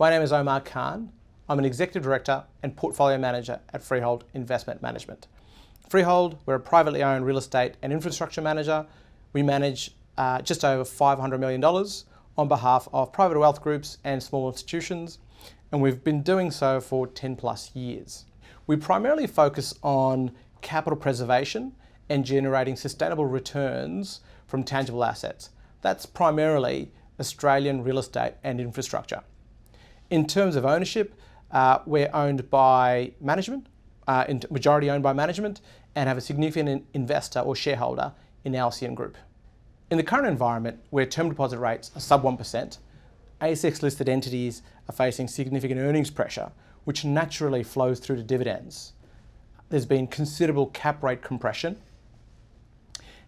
My name is Omar Khan. I'm an Executive Director and Portfolio Manager at Freehold Investment Management. Freehold, we're a privately owned real estate and infrastructure manager. We manage just over $500 million on behalf of private wealth groups and small institutions, and we've been doing so for 10 plus years. We primarily focus on capital preservation and generating sustainable returns from tangible assets. That's primarily Australian real estate and infrastructure. In terms of ownership, we're owned by management, majority owned by management, and have a significant investor or shareholder in Alcyon Group. In the current environment, where term deposit rates are sub 1%, ASX-listed entities are facing significant earnings pressure, which naturally flows through to dividends. There's been considerable cap rate compression,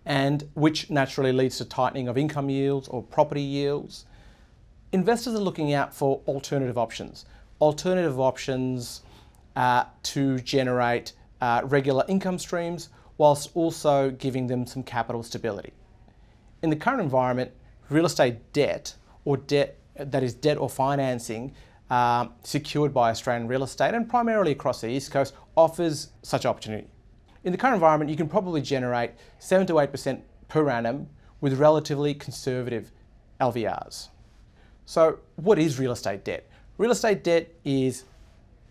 and which naturally leads to tightening of income yields or property yields. Investors are looking out for alternative options to generate regular income streams whilst also giving them some capital stability. In the current environment, real estate debt or debt or financing secured by Australian real estate and primarily across the East Coast offers such opportunity. In the current environment, you can probably generate 7 to 8% per annum with relatively conservative LVRs. So what is real estate debt? Real estate debt is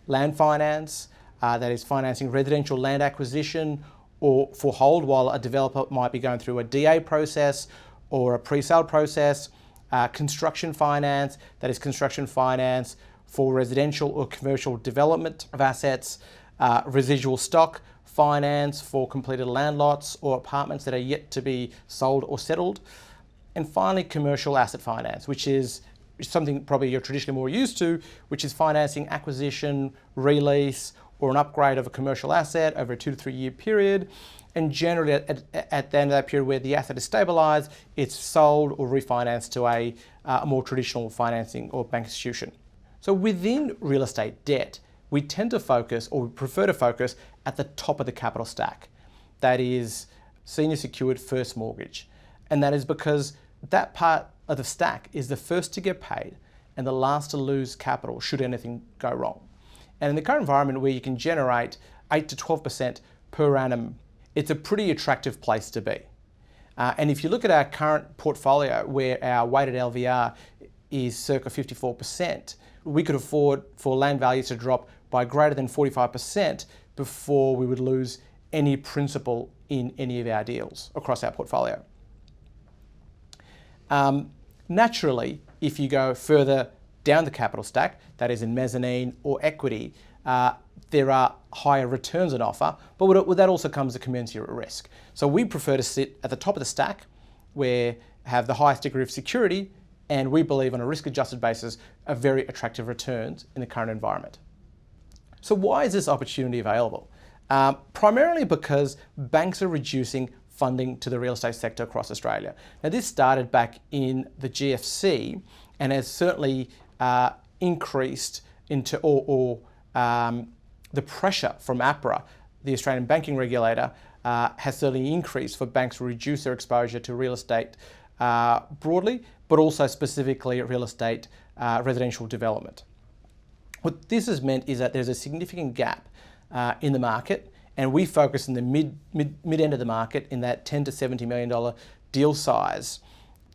land finance, that is financing residential land acquisition or for hold while a developer might be going through a DA process or a pre-sale process. Construction finance, that is construction finance for residential or commercial development of assets. Residual stock finance for completed land lots or apartments that are yet to be sold or settled. And finally, commercial asset finance, which is something probably you're traditionally more used to, which is financing acquisition, release, or an upgrade of a commercial asset over a 2 to 3 year period. And generally at the end of that period where the asset is stabilised, it's sold or refinanced to a more traditional financing or bank institution. So within real estate debt, we tend to focus, or we prefer to focus, at the top of the capital stack. That is senior secured first mortgage. And that is because that part of the stack is the first to get paid and the last to lose capital should anything go wrong. And in the current environment where you can generate 8 to 12% per annum, it's a pretty attractive place to be. And if you look at our current portfolio where our weighted LVR is circa 54%, we could afford for land values to drop by greater than 45% before we would lose any principal in any of our deals across our portfolio. Naturally, if you go further down the capital stack, that is in mezzanine or equity, there are higher returns on offer, but with that also comes a commensurate risk. So we prefer to sit at the top of the stack where have the highest degree of security, and we believe on a risk-adjusted basis are very attractive returns in the current environment. So why is this opportunity available? Primarily because banks are reducing funding to the real estate sector across Australia. Now this started back in the GFC and has certainly increased into the pressure from APRA, the Australian banking regulator, has certainly increased for banks to reduce their exposure to real estate broadly, but also specifically real estate residential development. What this has meant is that there's a significant gap in the market, and we focus in the mid end of the market in that $10 to $70 million deal size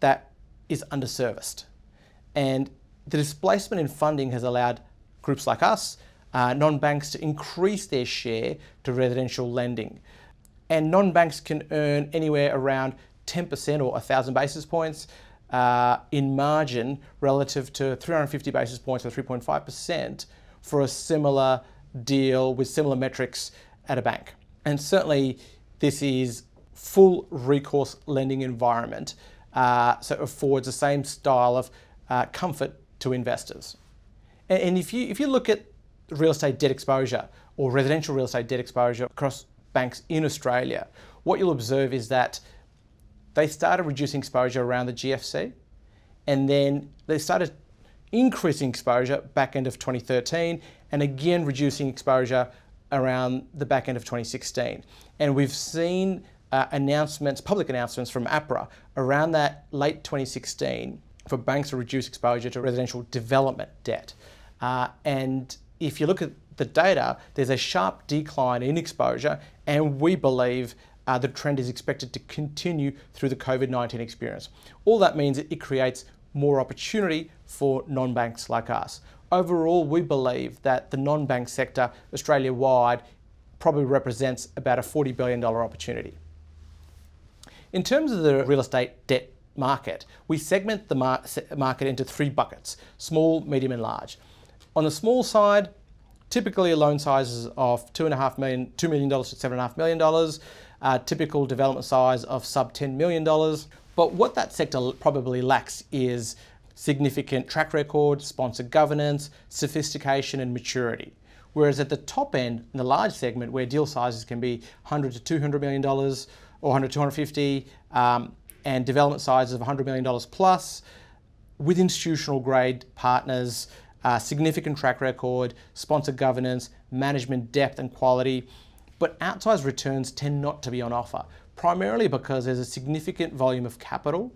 that is underserviced. And the displacement in funding has allowed groups like us, non-banks, to increase their share to residential lending. And non-banks can earn anywhere around 10% or 1,000 basis points in margin relative to 350 basis points or 3.5% for a similar deal with similar metrics at a bank. And certainly this is full recourse lending environment, so it affords the same style of comfort to investors. And if you look at real estate debt exposure or residential real estate debt exposure across banks in Australia, what you'll observe is that they started reducing exposure around the GFC, and then they started increasing exposure back end of 2013, and again reducing exposure around the back end of 2016. And we've seen public announcements from APRA around that late 2016 for banks to reduce exposure to residential development debt. And if you look at the data, there's a sharp decline in exposure, and we believe the trend is expected to continue through the COVID-19 experience. All that means it creates more opportunity for non-banks like us. Overall, we believe that the non-bank sector Australia-wide probably represents about a $40 billion opportunity. In terms of the real estate debt market, we segment the market into three buckets: small, medium and large. On the small side, typically loan sizes of $2 million to $7.5 million, typical development size of sub $10 million. But what that sector probably lacks is significant track record, sponsor governance, sophistication and maturity. Whereas at the top end, in the large segment, where deal sizes can be $100 to $200 million or $100 to $250, and development sizes of $100 million plus, with institutional grade partners, significant track record, sponsor governance, management depth and quality, but outsized returns tend not to be on offer, primarily because there's a significant volume of capital,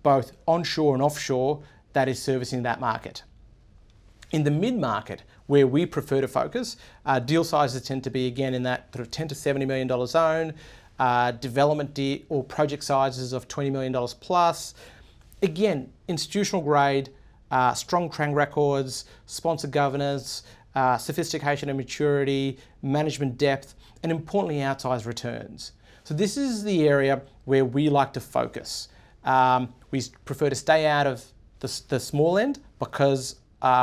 both onshore and offshore, that is servicing that market. In the mid-market, where we prefer to focus, deal sizes tend to be, again, in that sort of $10 to $70 million zone, development or project sizes of $20 million plus. Again, institutional grade, strong track records, sponsor governance, sophistication and maturity, management depth, and importantly, outsized returns. So this is the area where we like to focus. We prefer to stay out of the small end because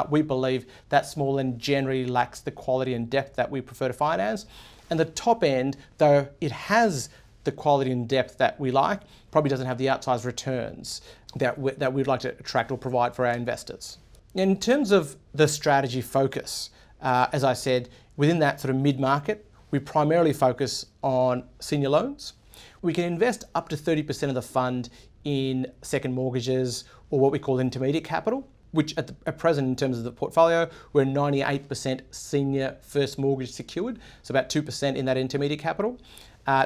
we believe that small end generally lacks the quality and depth that we prefer to finance. And the top end, though it has the quality and depth that we like, probably doesn't have the outsized returns that we'd like to attract or provide for our investors. In terms of the strategy focus, as I said, within that sort of mid-market, we primarily focus on senior loans. We can invest up to 30% of the fund in second mortgages or what we call intermediate capital, which at present in terms of the portfolio, we're 98% senior first mortgage secured, so about 2% in that intermediate capital.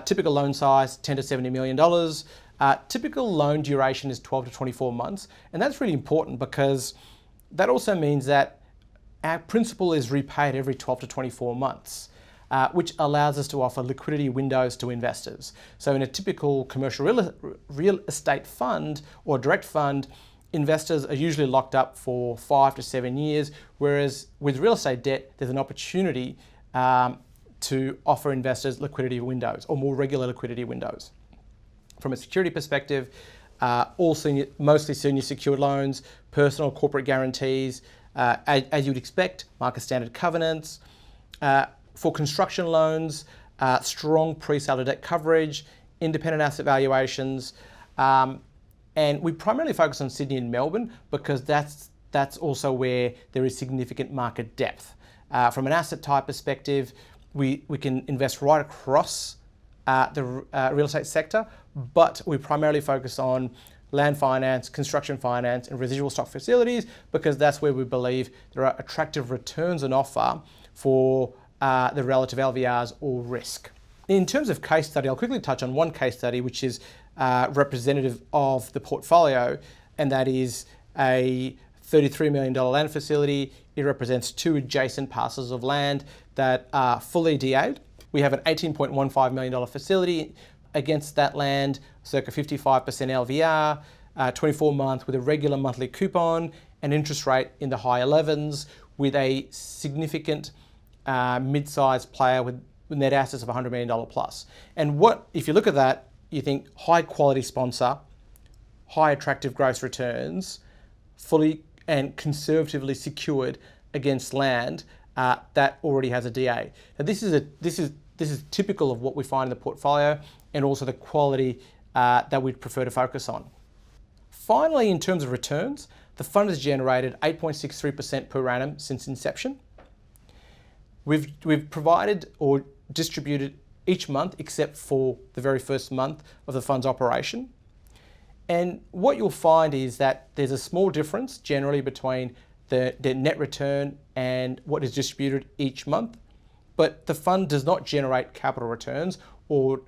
Typical loan size, $10 to $70 million. Typical loan duration is 12 to 24 months, and that's really important because that also means that our principal is repaid every 12 to 24 months. Which allows us to offer liquidity windows to investors. So in a typical commercial real estate fund or direct fund, investors are usually locked up for 5 to 7 years, whereas with real estate debt, there's an opportunity to offer investors liquidity windows or more regular liquidity windows. From a security perspective, mostly senior secured loans, personal corporate guarantees, as you would expect, market standard covenants. For construction loans, strong pre-sale to debt coverage, independent asset valuations, and we primarily focus on Sydney and Melbourne because that's also where there is significant market depth. From an asset type perspective, we can invest right across the real estate sector, but we primarily focus on land finance, construction finance, and residual stock facilities because that's where we believe there are attractive returns on offer for the relative LVRs or risk. In terms of case study, I'll quickly touch on one case study which is representative of the portfolio, and that is a $33 million land facility. It represents 2 adjacent parcels of land that are fully DA'd. We have an $18.15 million facility against that land, circa 55% LVR, 24 month with a regular monthly coupon, an interest rate in the high 11s with a significant mid-sized player with net assets of $100 million plus. And if you look at that, you think high quality sponsor, high attractive gross returns, fully and conservatively secured against land that already has a DA. Now this is typical of what we find in the portfolio and also the quality that we'd prefer to focus on. Finally, in terms of returns, the fund has generated 8.63% per annum since inception. We've provided or distributed each month except for the very first month of the fund's operation. And what you'll find is that there's a small difference generally between the net return and what is distributed each month, but the fund does not generate capital returns or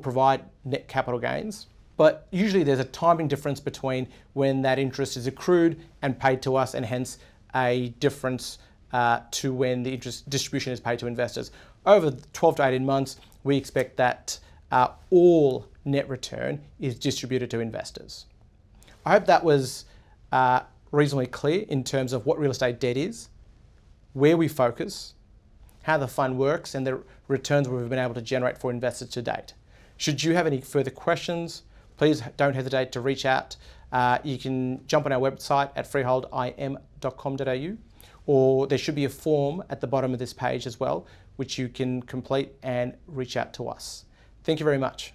provide net capital gains. But usually there's a timing difference between when that interest is accrued and paid to us, and hence a difference to when the interest distribution is paid to investors. Over 12 to 18 months, we expect that all net return is distributed to investors. I hope that was reasonably clear in terms of what real estate debt is, where we focus, how the fund works, and the returns we've been able to generate for investors to date. Should you have any further questions, please don't hesitate to reach out. You can jump on our website at freeholdim.com.au, or there should be a form at the bottom of this page as well, which you can complete and reach out to us. Thank you very much.